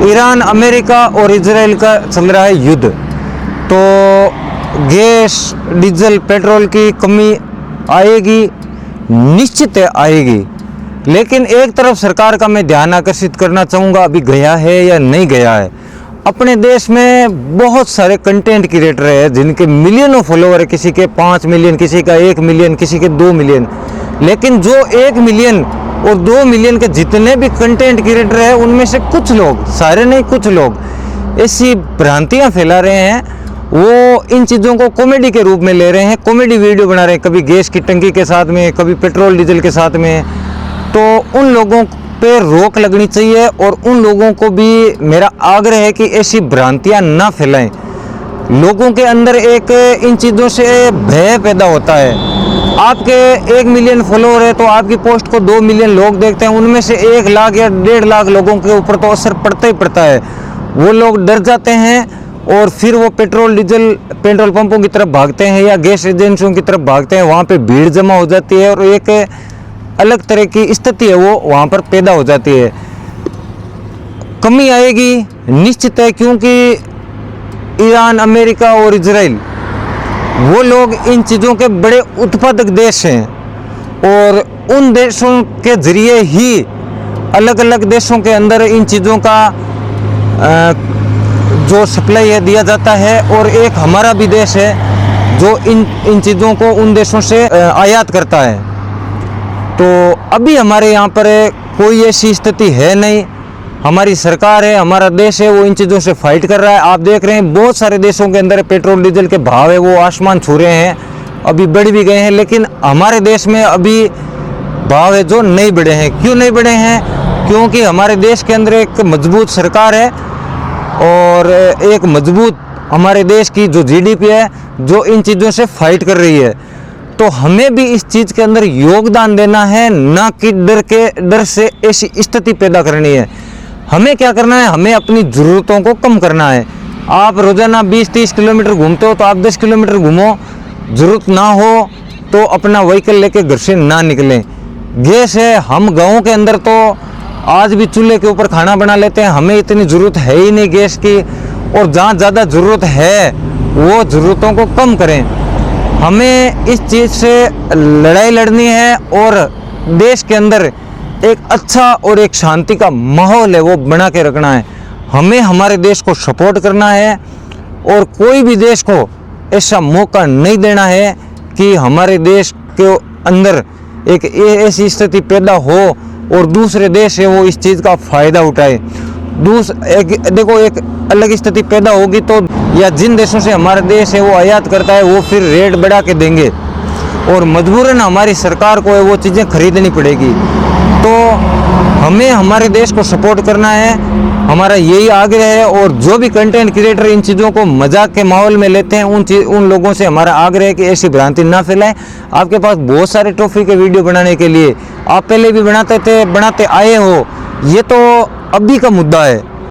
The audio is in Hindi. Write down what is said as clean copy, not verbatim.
ईरान, अमेरिका और इजराइल का चल रहा है युद्ध। तो गैस, डीजल, पेट्रोल की कमी आएगी, निश्चित आएगी। लेकिन एक तरफ सरकार का मैं ध्यान आकर्षित करना चाहूँगा, अभी गया है या नहीं गया है। अपने देश में बहुत सारे कंटेंट क्रिएटर हैं जिनके मिलियनों फॉलोवर है, किसी के 5 मिलियन, किसी का 1 मिलियन, किसी के 2 मिलियन। लेकिन जो 1 मिलियन और 2 मिलियन के जितने भी कंटेंट क्रिएटर हैं उनमें से कुछ लोग, सारे नहीं कुछ लोग ऐसी भ्रांतियां फैला रहे हैं, वो इन चीज़ों को कॉमेडी के रूप में ले रहे हैं, कॉमेडी वीडियो बना रहे हैं, कभी गैस की टंकी के साथ में, कभी पेट्रोल डीजल के साथ में। तो उन लोगों पे रोक लगनी चाहिए और उन लोगों को भी मेरा आग्रह है कि ऐसी भ्रांतियां ना फैलाएं। लोगों के अंदर एक इन चीज़ों से भय पैदा होता है। आपके 1 मिलियन फॉलोअर है तो आपकी पोस्ट को 2 मिलियन लोग देखते हैं, उनमें से 1 लाख या 1.5 लाख लोगों के ऊपर तो असर पड़ता ही पड़ता है। वो लोग डर जाते हैं और फिर वो पेट्रोल डीजल पेट्रोल पंपों की तरफ भागते हैं या गैस एजेंसियों की तरफ भागते हैं। वहाँ पे भीड़ जमा हो जाती है और एक अलग तरह की स्थिति है वो वहाँ पर पैदा हो जाती है। कमी आएगी निश्चित है, क्योंकि ईरान, अमेरिका और इजराइल वो लोग इन चीज़ों के बड़े उत्पादक देश हैं और उन देशों के ज़रिए ही अलग अलग देशों के अंदर इन चीज़ों का जो सप्लाई है दिया जाता है। और एक हमारा भी देश है जो इन चीज़ों को उन देशों से आयात करता है। तो अभी हमारे यहाँ पर कोई ऐसी स्थिति है नहीं। हमारी सरकार है, हमारा देश है, वो इन चीज़ों से फाइट कर रहा है। आप देख रहे हैं बहुत सारे देशों के अंदर पेट्रोल डीजल के भाव है वो आसमान छू रहे हैं, अभी बढ़ भी गए हैं। लेकिन हमारे देश में अभी भाव है जो नहीं बढ़े हैं। क्यों नहीं बढ़े हैं? क्योंकि हमारे देश के अंदर एक मजबूत सरकार है और एक मजबूत हमारे देश की जो जीडीपी है जो इन चीज़ों से फाइट कर रही है। तो हमें भी इस चीज़ के अंदर योगदान देना है, ना कि डर से ऐसी स्थिति पैदा करनी है। हमें क्या करना है? हमें अपनी ज़रूरतों को कम करना है। आप रोज़ाना 20-30 किलोमीटर घूमते हो तो आप 10 किलोमीटर घूमो, ज़रूरत ना हो तो अपना व्हीकल लेके घर से ना निकलें। गैस है, हम गाँव के अंदर तो आज भी चूल्हे के ऊपर खाना बना लेते हैं, हमें इतनी ज़रूरत है ही नहीं गैस की। और जहाँ ज़्यादा ज़रूरत है वो ज़रूरतों को कम करें। हमें इस चीज़ से लड़ाई लड़नी है और देश के अंदर एक अच्छा और एक शांति का माहौल है वो बना के रखना है। हमें हमारे देश को सपोर्ट करना है और कोई भी देश को ऐसा मौका नहीं देना है कि हमारे देश के अंदर एक ऐसी स्थिति पैदा हो और दूसरे देश है वो इस चीज़ का फ़ायदा उठाए। देखो एक अलग स्थिति पैदा होगी तो या जिन देशों से हमारा देश है वो आयात करता है वो फिर रेट बढ़ा के देंगे और मजबूरन हमारी सरकार को है वो चीज़ें खरीदनी पड़ेगी। तो हमें हमारे देश को सपोर्ट करना है, हमारा यही आग्रह है। और जो भी कंटेंट क्रिएटर इन चीज़ों को मजाक के माहौल में लेते हैं उन लोगों से हमारा आग्रह है कि ऐसी भ्रांति ना फैलाएं। आपके पास बहुत सारे ट्रॉफी के वीडियो बनाने के लिए, आप पहले भी बनाते आए हो, ये तो अभी का मुद्दा है।